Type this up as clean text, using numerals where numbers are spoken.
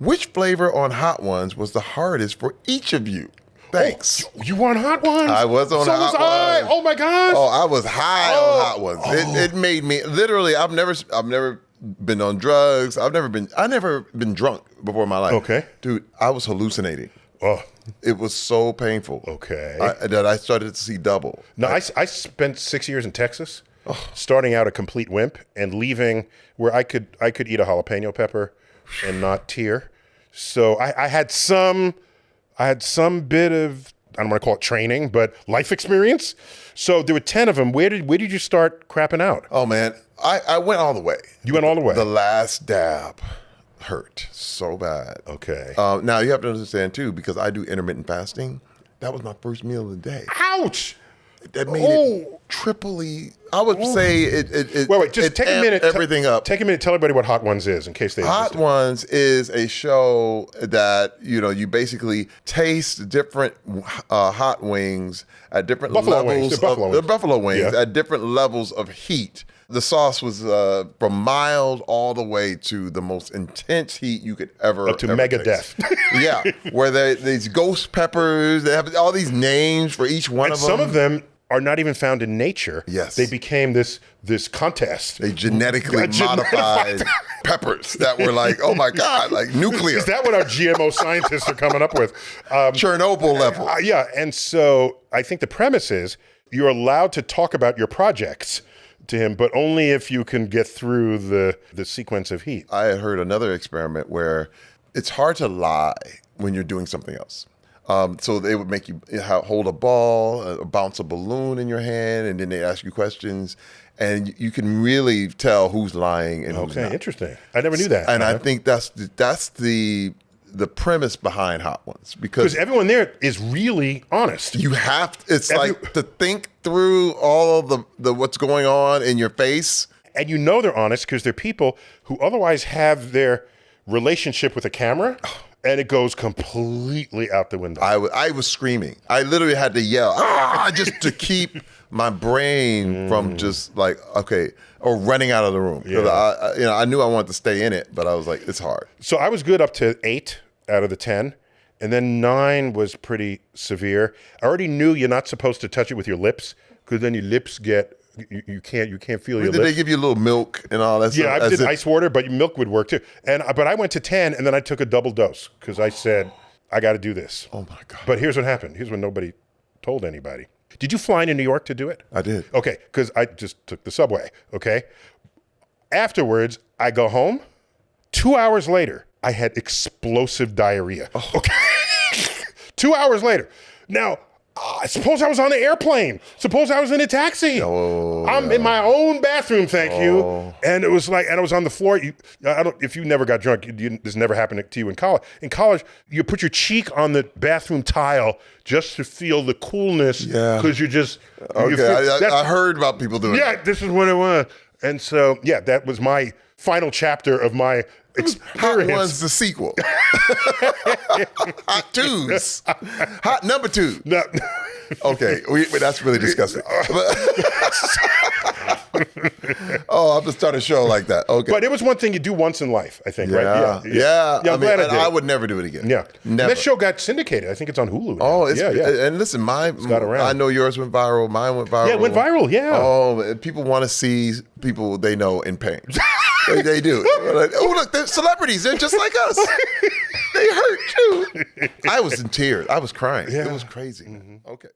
Which flavor on Hot Ones was the hardest for each of you? Thanks. Oh, you were on Hot Ones? I was on Hot Ones. Oh my gosh. Oh, I was high on Hot Ones. It made me literally. I've never been on drugs. I've never been drunk before in my life. Okay, dude, I was hallucinating. Oh, it was so painful. Okay, that I started to see double. No, I spent 6 years in Texas, starting out a complete wimp and leaving where I could eat a jalapeno pepper and not tear. So I had some bit of, I don't want to call it training, but life experience. So there were 10 of them. Where did you start crapping out? Oh man, I went all the way. You went all the way. The last dab hurt so bad. Okay. Now you have to understand too, because I do intermittent fasting. That was my first meal of the day. Ouch! That made it triply. I would say it. Wait, just take a minute. Everything up. Take a minute. Tell everybody what Hot Ones is, in case they. Hot Ones is a show that you basically taste different hot wings at different levels. They're buffalo wings at different levels of heat. The sauce was from mild all the way to the most intense heat you could ever up to mega taste. death. Yeah, where these ghost peppers. They have all these names for each one of them. Some of them are not even found in nature. Yes. They became this contest. They genetically modified peppers that were like, oh my God, like nuclear. Is that what our GMO scientists are coming up with? Chernobyl level. Yeah, and so I think the premise is you're allowed to talk about your projects to him, but only if you can get through the sequence of heat. I had heard another experiment where it's hard to lie when you're doing something else. So they would make you hold a ball, bounce a balloon in your hand, and then they ask you questions, and you can really tell who's lying and who's not. Okay, interesting. I never knew that. And I think that's the premise behind Hot Ones, because everyone there is really honest. You have to, like to think through all of the what's going on in your face, and they're honest because they're people who otherwise have their relationship with a camera. And it goes completely out the window. I was screaming. I literally had to yell, just to keep my brain from just like, or running out of the room. Yeah. I knew I wanted to stay in it, but I was like, it's hard. So I was good up to 8 out of the 10. And then 9 was pretty severe. I already knew you're not supposed to touch it with your lips, because then your lips get, you can't feel your lips. Did they give you a little milk and all that stuff? Yeah, I did ice water, but milk would work too. But I went to 10, and then I took a double dose because I said, I got to do this. Oh my God. But here's what happened. Here's what nobody told anybody. Did you fly into New York to do it? I did. Okay, because I just took the subway, okay? Afterwards, I go home. 2 hours later, I had explosive diarrhea. Oh. Okay. 2 hours later. Now, suppose I was on an airplane. Suppose I was in a taxi. I'm in my own bathroom, thank you. And it was like, and I was on the floor. If you never got drunk, this never happened to you in college. In college, you put your cheek on the bathroom tile just to feel the coolness. Yeah. Because you just. I heard about people doing that. Yeah, this is what it was. And so, yeah, that was my final chapter of my experience. Hot Ones, the sequel. Hot Twos. Hot number 2. No. Okay, that's really disgusting. I'm gonna start a show like that. Okay, but it was one thing you do once in life, I think, right? Yeah. I would never do it again. Yeah, never. That show got syndicated. I think it's on Hulu now. Oh, And listen, I know yours went viral. Mine went viral. Yeah, it went viral. Yeah. Oh, people want to see people they know in pain. They do. Like, look, they're celebrities. They're just like us. They hurt too. I was in tears. I was crying. Yeah. It was crazy. Mm-hmm. Okay.